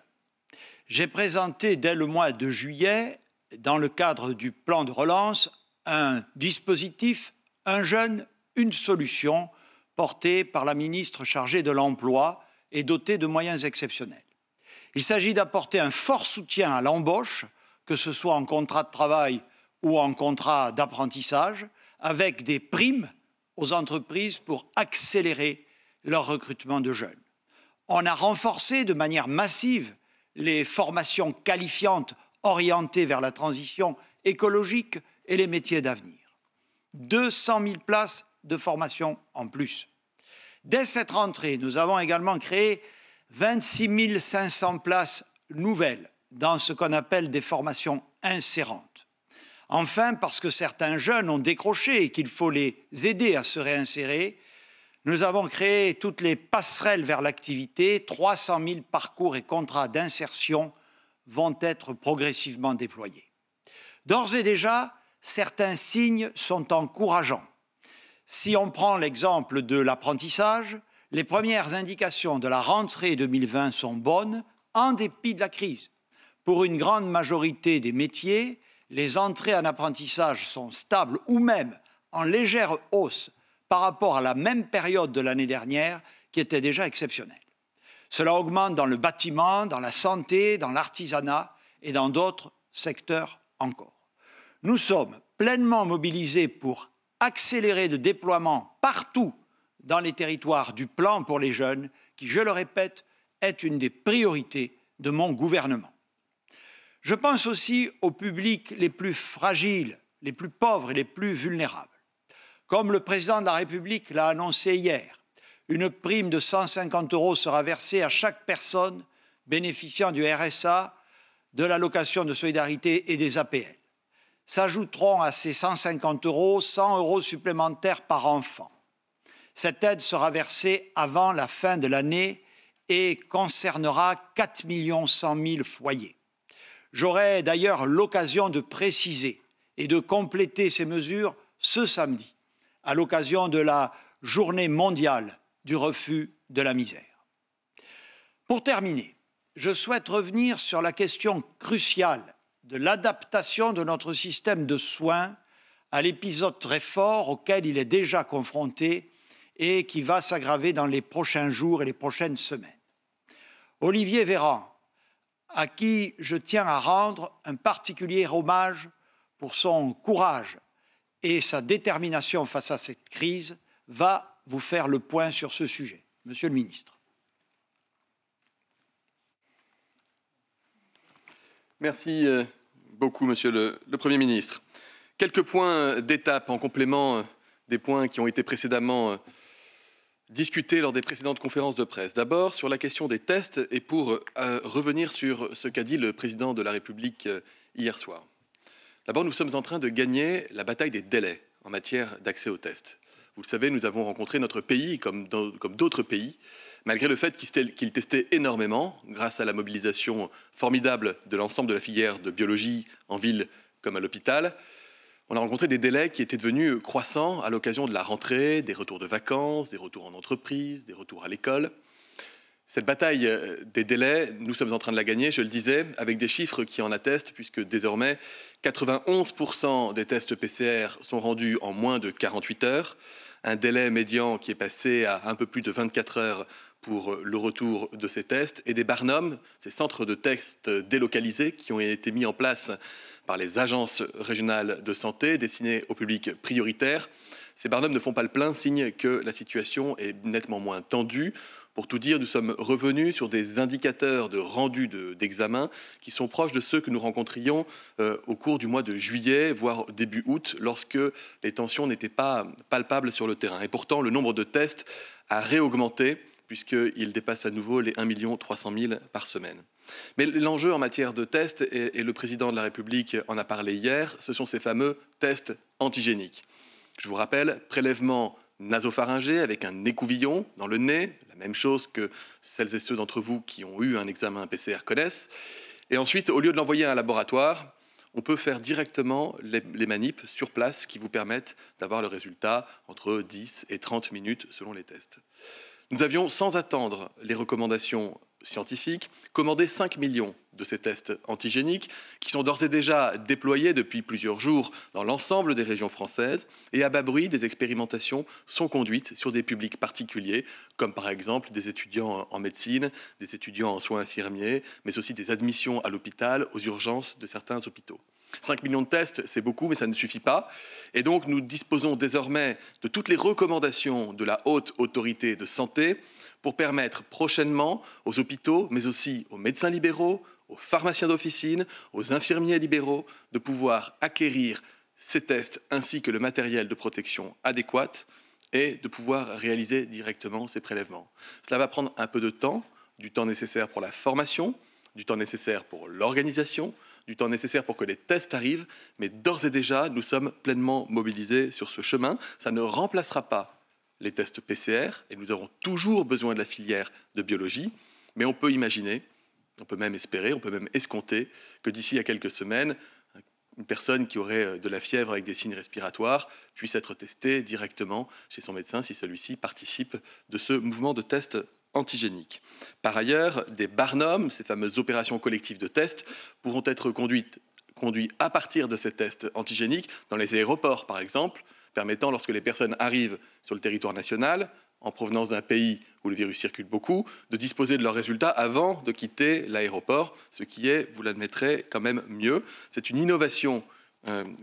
J'ai présenté dès le mois de juillet, dans le cadre du plan de relance, un dispositif « Un jeune, une solution » porté par la ministre chargée de l'Emploi et doté de moyens exceptionnels. Il s'agit d'apporter un fort soutien à l'embauche, que ce soit en contrat de travail ou en contrat d'apprentissage, avec des primes aux entreprises pour accélérer leur recrutement de jeunes. On a renforcé de manière massive les formations qualifiantes orientées vers la transition écologique et les métiers d'avenir. 200 000 places de formation en plus. Dès cette rentrée, nous avons également créé 26 500 places nouvelles dans ce qu'on appelle des formations insérantes. Enfin, parce que certains jeunes ont décroché et qu'il faut les aider à se réinsérer, nous avons créé toutes les passerelles vers l'activité. 300 000 parcours et contrats d'insertion vont être progressivement déployés. D'ores et déjà, certains signes sont encourageants. Si on prend l'exemple de l'apprentissage, les premières indications de la rentrée 2020 sont bonnes, en dépit de la crise. Pour une grande majorité des métiers, les entrées en apprentissage sont stables ou même en légère hausse par rapport à la même période de l'année dernière, qui était déjà exceptionnelle. Cela augmente dans le bâtiment, dans la santé, dans l'artisanat et dans d'autres secteurs encore. Nous sommes pleinement mobilisés pour accélérer le déploiement partout dans les territoires du plan pour les jeunes, qui, je le répète, est une des priorités de mon gouvernement. Je pense aussi aux publics les plus fragiles, les plus pauvres et les plus vulnérables. Comme le président de la République l'a annoncé hier, une prime de 150 € sera versée à chaque personne bénéficiant du RSA, de l'allocation de solidarité et des APL. S'ajouteront à ces 150 € 100 € supplémentaires par enfant. Cette aide sera versée avant la fin de l'année et concernera 4 100 000 foyers. J'aurai d'ailleurs l'occasion de préciser et de compléter ces mesures ce samedi, à l'occasion de la Journée mondiale du refus de la misère. Pour terminer, je souhaite revenir sur la question cruciale de l'adaptation de notre système de soins à l'épisode très fort auquel il est déjà confronté et qui va s'aggraver dans les prochains jours et les prochaines semaines. Olivier Véran, à qui je tiens à rendre un particulier hommage pour son courage et sa détermination face à cette crise, va vous faire le point sur ce sujet. Monsieur le ministre. Merci beaucoup, Monsieur le Premier ministre. Quelques points d'étape en complément des points qui ont été précédemment discutés lors des précédentes conférences de presse. D'abord, sur la question des tests et pour revenir sur ce qu'a dit le président de la République hier soir. D'abord, nous sommes en train de gagner la bataille des délais en matière d'accès aux tests. Vous le savez, nous avons rencontré notre pays, comme d'autres pays, malgré le fait qu'il testait énormément, grâce à la mobilisation formidable de l'ensemble de la filière de biologie en ville comme à l'hôpital. On a rencontré des délais qui étaient devenus croissants à l'occasion de la rentrée, des retours de vacances, des retours en entreprise, des retours à l'école. Cette bataille des délais, nous sommes en train de la gagner, je le disais, avec des chiffres qui en attestent, puisque désormais, 91% des tests PCR sont rendus en moins de 48 heures, un délai médian qui est passé à un peu plus de 24 heures pour le retour de ces tests, et des Barnum, ces centres de tests délocalisés qui ont été mis en place par les agences régionales de santé destinées au public prioritaire. Ces Barnum ne font pas le plein, signe que la situation est nettement moins tendue. Pour tout dire, nous sommes revenus sur des indicateurs de rendu d'examen qui sont proches de ceux que nous rencontrions au cours du mois de juillet, voire début août, lorsque les tensions n'étaient pas palpables sur le terrain. Et pourtant, le nombre de tests a réaugmenté, puisqu'il dépasse à nouveau les 1 300 000 par semaine. Mais l'enjeu en matière de tests, et le président de la République en a parlé hier, ce sont ces fameux tests antigéniques. Je vous rappelle, prélèvement nasopharyngé avec un écouvillon dans le nez, la même chose que celles et ceux d'entre vous qui ont eu un examen PCR connaissent. Et ensuite, au lieu de l'envoyer à un laboratoire, on peut faire directement les manips sur place qui vous permettent d'avoir le résultat entre 10 et 30 minutes selon les tests. Nous avions, sans attendre les recommandations scientifiques, commandé 5 millions de ces tests antigéniques qui sont d'ores et déjà déployés depuis plusieurs jours dans l'ensemble des régions françaises, et à bas bruit, des expérimentations sont conduites sur des publics particuliers, comme par exemple des étudiants en médecine, des étudiants en soins infirmiers, mais aussi des admissions à l'hôpital, aux urgences de certains hôpitaux. 5 millions de tests, c'est beaucoup, mais ça ne suffit pas. Et donc, nous disposons désormais de toutes les recommandations de la Haute Autorité de Santé pour permettre prochainement aux hôpitaux, mais aussi aux médecins libéraux, aux pharmaciens d'officine, aux infirmiers libéraux, de pouvoir acquérir ces tests ainsi que le matériel de protection adéquat et de pouvoir réaliser directement ces prélèvements. Cela va prendre un peu de temps, du temps nécessaire pour la formation, du temps nécessaire pour l'organisation, du temps nécessaire pour que les tests arrivent, mais d'ores et déjà, nous sommes pleinement mobilisés sur ce chemin. Ça ne remplacera pas les tests PCR, et nous aurons toujours besoin de la filière de biologie, mais on peut imaginer, on peut même espérer, on peut même escompter que d'ici à quelques semaines, une personne qui aurait de la fièvre avec des signes respiratoires puisse être testée directement chez son médecin si celui-ci participe de ce mouvement de test antigénique. Par ailleurs, des barnums, ces fameuses opérations collectives de tests, pourront être conduits à partir de ces tests antigéniques dans les aéroports, par exemple, permettant, lorsque les personnes arrivent sur le territoire national, en provenance d'un pays où le virus circule beaucoup, de disposer de leurs résultats avant de quitter l'aéroport, ce qui est, vous l'admettrez, quand même mieux. C'est une innovation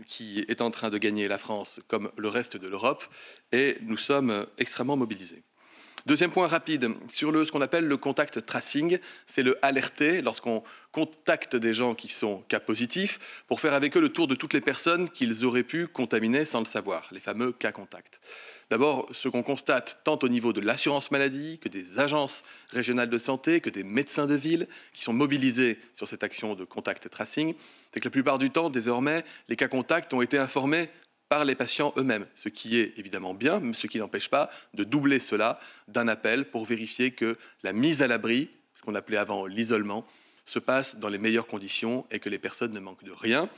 qui est en train de gagner la France comme le reste de l'Europe, et nous sommes extrêmement mobilisés. Deuxième point rapide, sur ce qu'on appelle le contact tracing, c'est le alerter lorsqu'on contacte des gens qui sont cas positifs pour faire avec eux le tour de toutes les personnes qu'ils auraient pu contaminer sans le savoir, les fameux cas contacts. D'abord, ce qu'on constate tant au niveau de l'assurance maladie que des agences régionales de santé, que des médecins de ville qui sont mobilisés sur cette action de contact tracing, c'est que la plupart du temps, désormais, les cas contacts ont été informés par les patients eux-mêmes, ce qui est évidemment bien, mais ce qui n'empêche pas de doubler cela d'un appel pour vérifier que la mise à l'abri, ce qu'on appelait avant l'isolement, se passe dans les meilleures conditions et que les personnes ne manquent de rien.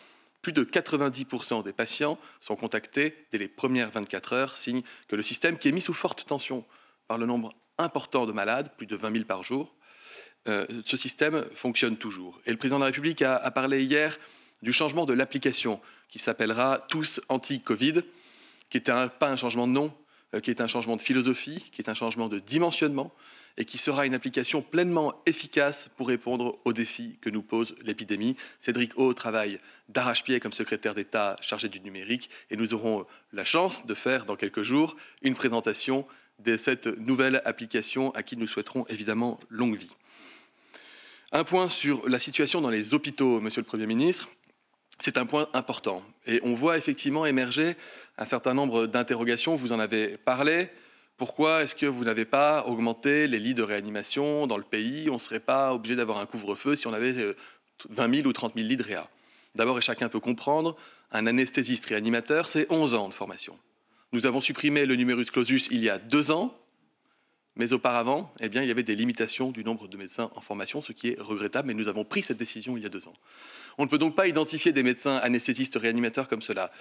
Plus de 90% des patients sont contactés dès les premières 24 heures, signe que le système, qui est mis sous forte tension par le nombre important de malades, plus de 20 000 par jour, ce système fonctionne toujours. Et le président de la République a parlé hier du changement de l'application qui s'appellera Tous Anti-Covid, qui n'est pas un changement de nom, qui est un changement de philosophie, qui est un changement de dimensionnement et qui sera une application pleinement efficace pour répondre aux défis que nous pose l'épidémie. Cédric O travaille d'arrache-pied comme secrétaire d'État chargé du numérique et nous aurons la chance de faire dans quelques jours une présentation de cette nouvelle application à qui nous souhaiterons évidemment longue vie. Un point sur la situation dans les hôpitaux, Monsieur le Premier ministre. C'est un point important et on voit effectivement émerger un certain nombre d'interrogations. Vous en avez parlé. Pourquoi est-ce que vous n'avez pas augmenté les lits de réanimation dans le pays? On ne serait pas obligé d'avoir un couvre-feu si on avait 20 000 ou 30 000 lits de réa. D'abord, et chacun peut comprendre, un anesthésiste réanimateur, c'est 11 ans de formation. Nous avons supprimé le numerus clausus il y a 2 ans, mais auparavant, eh bien, il y avait des limitations du nombre de médecins en formation, ce qui est regrettable, mais nous avons pris cette décision il y a 2 ans. On ne peut donc pas identifier des médecins anesthésistes réanimateurs comme cela.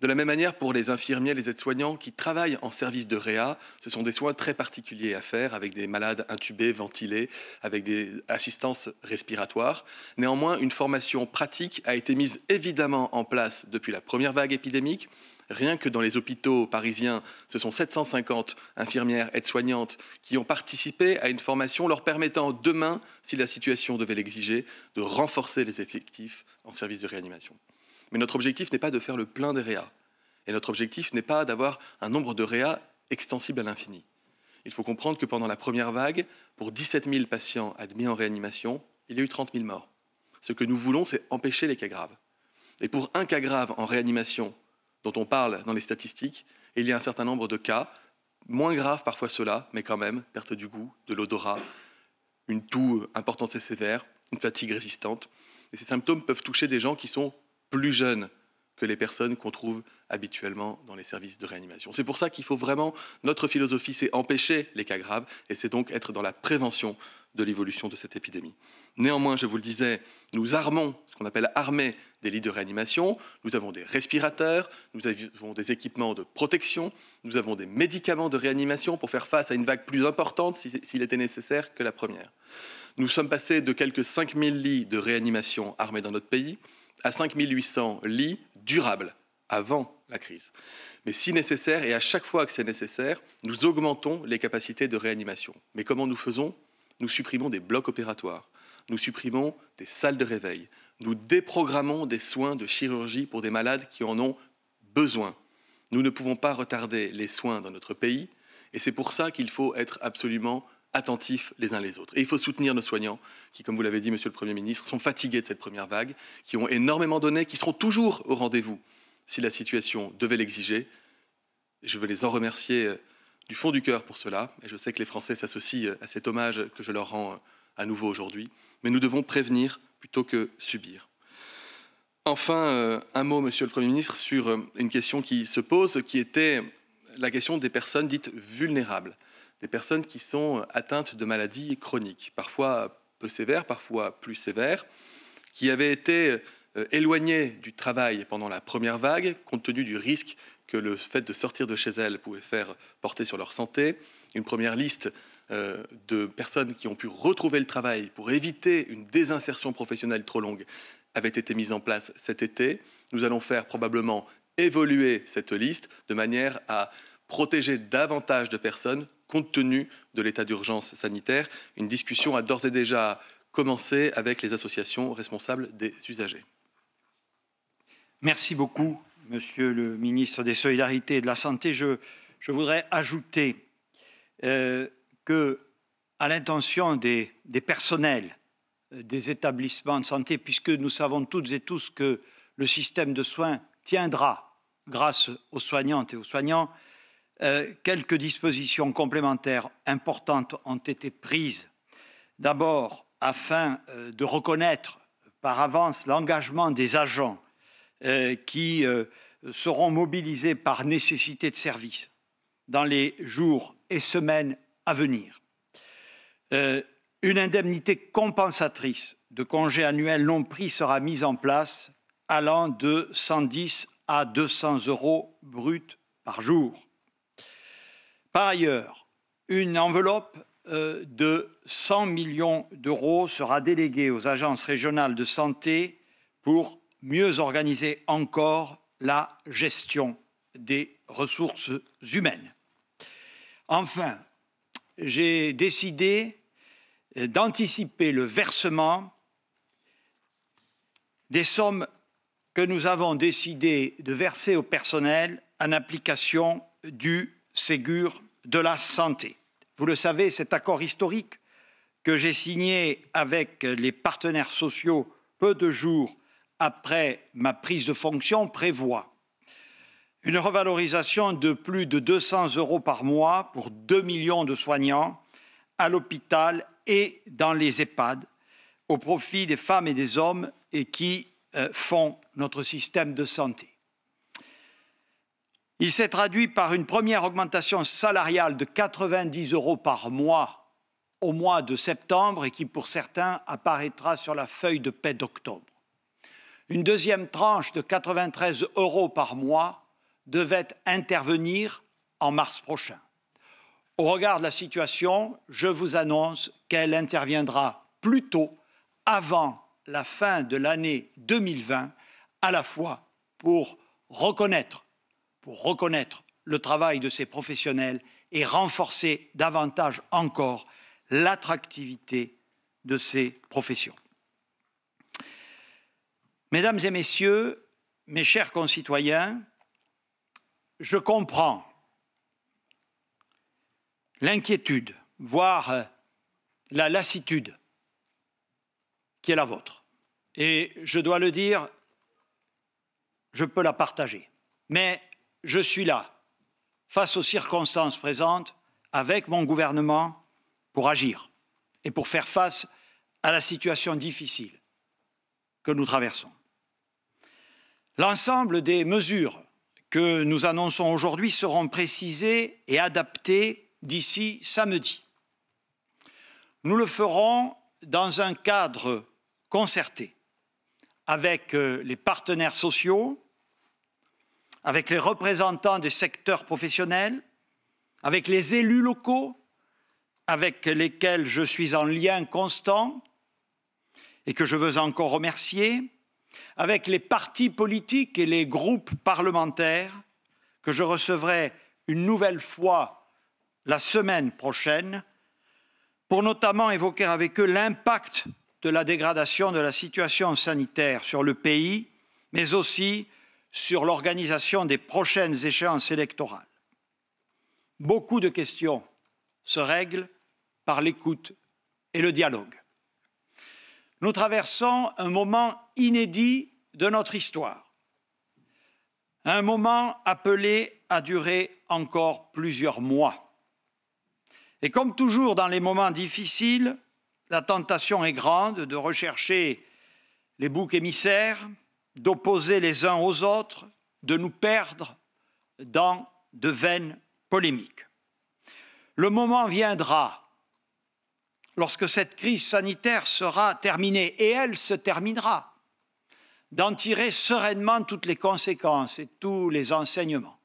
De la même manière, pour les infirmiers, les aides-soignants qui travaillent en service de réa, ce sont des soins très particuliers à faire, avec des malades intubés, ventilés, avec des assistances respiratoires. Néanmoins, une formation pratique a été mise évidemment en place depuis la première vague épidémique. Rien que dans les hôpitaux parisiens, ce sont 750 infirmières aides-soignantes qui ont participé à une formation leur permettant demain, si la situation devait l'exiger, de renforcer les effectifs en service de réanimation. Mais notre objectif n'est pas de faire le plein des réas. Et notre objectif n'est pas d'avoir un nombre de réas extensible à l'infini. Il faut comprendre que pendant la première vague, pour 17 000 patients admis en réanimation, il y a eu 30 000 morts. Ce que nous voulons, c'est empêcher les cas graves. Et pour un cas grave en réanimation, dont on parle dans les statistiques, il y a un certain nombre de cas, moins graves parfois ceux-là, mais quand même, perte du goût, de l'odorat, une toux importante et sévère, une fatigue résistante. Et ces symptômes peuvent toucher des gens qui sont plus jeunes que les personnes qu'on trouve habituellement dans les services de réanimation. C'est pour ça qu'il faut vraiment, notre philosophie, c'est empêcher les cas graves, et c'est donc être dans la prévention de l'évolution de cette épidémie. Néanmoins, je vous le disais, nous armons, ce qu'on appelle armer des lits de réanimation, nous avons des respirateurs, nous avons des équipements de protection, nous avons des médicaments de réanimation pour faire face à une vague plus importante s'il était nécessaire que la première. Nous sommes passés de quelques 5 000 lits de réanimation armés dans notre pays à 5 800 lits durables avant la crise. Mais si nécessaire, et à chaque fois que c'est nécessaire, nous augmentons les capacités de réanimation. Mais comment nous faisons? Nous supprimons des blocs opératoires, nous supprimons des salles de réveil, nous déprogrammons des soins de chirurgie pour des malades qui en ont besoin. Nous ne pouvons pas retarder les soins dans notre pays, et c'est pour ça qu'il faut être absolument attentifs les uns les autres. Et il faut soutenir nos soignants qui, comme vous l'avez dit, Monsieur le Premier ministre, sont fatigués de cette première vague, qui ont énormément donné, qui seront toujours au rendez-vous si la situation devait l'exiger. Je veux les en remercier du fond du cœur pour cela, et je sais que les Français s'associent à cet hommage que je leur rends à nouveau aujourd'hui. Mais nous devons prévenir plutôt que subir. Enfin, un mot, Monsieur le Premier ministre, sur une question qui se pose, qui était la question des personnes dites vulnérables, des personnes qui sont atteintes de maladies chroniques, parfois peu sévères, parfois plus sévères, qui avaient été éloignées du travail pendant la première vague, compte tenu du risque que le fait de sortir de chez elles pouvait faire porter sur leur santé. Une première liste de personnes qui ont pu retrouver le travail pour éviter une désinsertion professionnelle trop longue avait été mise en place cet été. Nous allons faire probablement évoluer cette liste de manière à protéger davantage de personnes compte tenu de l'état d'urgence sanitaire. Une discussion a d'ores et déjà commencé avec les associations responsables des usagers. Merci beaucoup, Monsieur le ministre des Solidarités et de la Santé. Je voudrais ajouter que, à l'intention des personnels des établissements de santé, puisque nous savons toutes et tous que le système de soins tiendra grâce aux soignantes et aux soignants, quelques dispositions complémentaires importantes ont été prises. D'abord, afin de reconnaître par avance l'engagement des agents qui seront mobilisés par nécessité de service dans les jours et semaines à venir. Une indemnité compensatrice de congés annuels non pris sera mise en place, allant de 110 à 200 € bruts par jour. Par ailleurs, une enveloppe de 100 millions d'euros sera déléguée aux agences régionales de santé pour mieux organiser encore la gestion des ressources humaines. Enfin, j'ai décidé d'anticiper le versement des sommes que nous avons décidé de verser au personnel en application du Ségur de la santé. Vous le savez, cet accord historique que j'ai signé avec les partenaires sociaux peu de jours après ma prise de fonction prévoit une revalorisation de plus de 200 € par mois pour 2 millions de soignants à l'hôpital et dans les EHPAD, au profit des femmes et des hommes et qui font notre système de santé. Il s'est traduit par une première augmentation salariale de 90 € par mois au mois de septembre et qui, pour certains, apparaîtra sur la feuille de paie d'octobre. Une deuxième tranche de 93 € par mois devait intervenir en mars prochain. Au regard de la situation, je vous annonce qu'elle interviendra plutôt avant la fin de l'année 2020, à la fois pour reconnaître le travail de ces professionnels et renforcer davantage encore l'attractivité de ces professions. Mesdames et messieurs, mes chers concitoyens, je comprends l'inquiétude, voire la lassitude qui est la vôtre. Et je dois le dire, je peux la partager. Mais je suis là, face aux circonstances présentes, avec mon gouvernement, pour agir et pour faire face à la situation difficile que nous traversons. L'ensemble des mesures que nous annonçons aujourd'hui seront précisées et adaptées d'ici samedi. Nous le ferons dans un cadre concerté avec les partenaires sociaux, avec les représentants des secteurs professionnels, avec les élus locaux, avec lesquels je suis en lien constant et que je veux encore remercier, avec les partis politiques et les groupes parlementaires que je recevrai une nouvelle fois la semaine prochaine, pour notamment évoquer avec eux l'impact de la dégradation de la situation sanitaire sur le pays, mais aussi sur l'organisation des prochaines échéances électorales. Beaucoup de questions se règlent par l'écoute et le dialogue. Nous traversons un moment inédit de notre histoire, un moment appelé à durer encore plusieurs mois. Et comme toujours dans les moments difficiles, la tentation est grande de rechercher les boucs émissaires, d'opposer les uns aux autres, de nous perdre dans de vaines polémiques. Le moment viendra, lorsque cette crise sanitaire sera terminée, et elle se terminera, d'en tirer sereinement toutes les conséquences et tous les enseignements.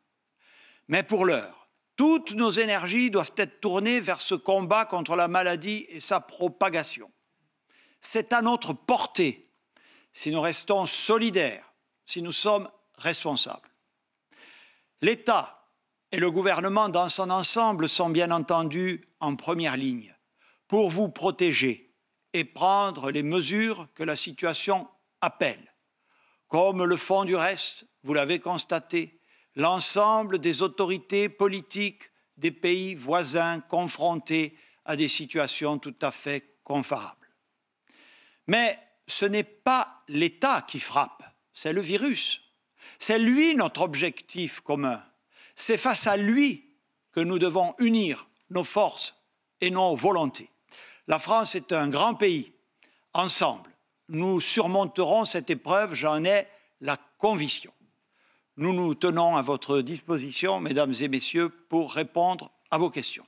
Mais pour l'heure, toutes nos énergies doivent être tournées vers ce combat contre la maladie et sa propagation. C'est à notre portée si nous restons solidaires, si nous sommes responsables. L'État et le gouvernement dans son ensemble sont bien entendu en première ligne pour vous protéger et prendre les mesures que la situation appelle, comme le font du reste, vous l'avez constaté, l'ensemble des autorités politiques des pays voisins confrontés à des situations tout à fait comparables. Mais ce n'est pas l'État qui frappe, c'est le virus. C'est lui notre objectif commun. C'est face à lui que nous devons unir nos forces et nos volontés. La France est un grand pays. Ensemble, nous surmonterons cette épreuve, j'en ai la conviction. Nous nous tenons à votre disposition, mesdames et messieurs, pour répondre à vos questions.